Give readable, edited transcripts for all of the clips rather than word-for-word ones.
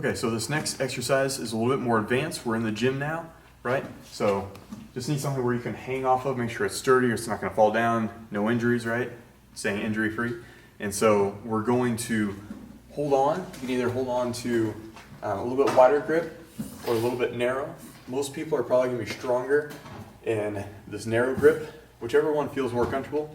Okay, so this next exercise is a little bit more advanced. We're in the gym now, right? So just need something where you can hang off of, make sure it's sturdy or it's not gonna fall down, no injuries, right? Staying injury free. And so we're going to hold on. You can either hold on to a little bit wider grip or a little bit narrow. Most people are probably gonna be stronger in this narrow grip, whichever one feels more comfortable.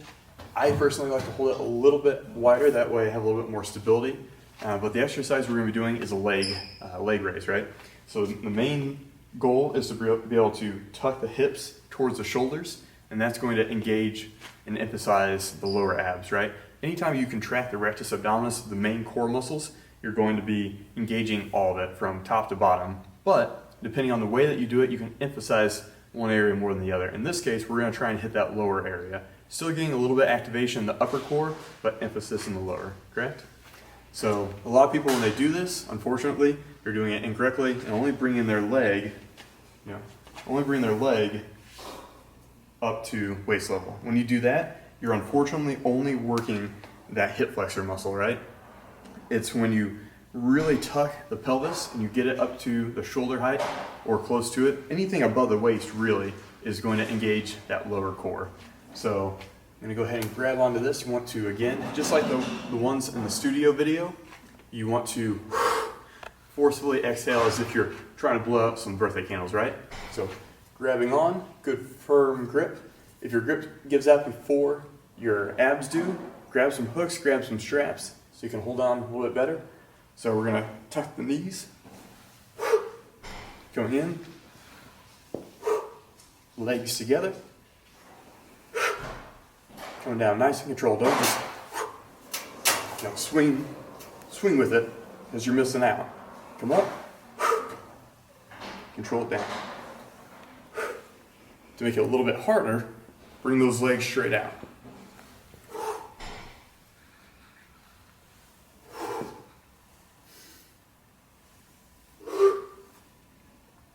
I personally like to hold it a little bit wider, that way I have a little bit more stability. But the exercise we're going to be doing is a leg raise, right? So the main goal is to be able to tuck the hips towards the shoulders, and that's going to engage and emphasize the lower abs, right? Anytime you contract the rectus abdominis, the main core muscles, you're going to be engaging all of it from top to bottom. But depending on the way that you do it, you can emphasize one area more than the other. In this case, we're going to try and hit that lower area. Still getting a little bit of activation in the upper core, but emphasis in the lower, correct? So a lot of people, when they do this, unfortunately, they're doing it incorrectly and only bringing their leg, up to waist level. When you do that, you're unfortunately only working that hip flexor muscle, right? It's when you really tuck the pelvis and you get it up to the shoulder height or close to it. Anything above the waist really is going to engage that lower core. So I'm going to go ahead and grab onto this. You want to, again, just like the ones in the studio video, you want to forcefully exhale as if you're trying to blow out some birthday candles, right? So grabbing on, good firm grip. If your grip gives out before your abs do, grab some hooks, grab some straps so you can hold on a little bit better. So we're going to tuck the knees, going in, legs together. Coming down nice and controlled. Don't just swing with it because you're missing out. Come up, control it down. To make it a little bit harder, bring those legs straight out.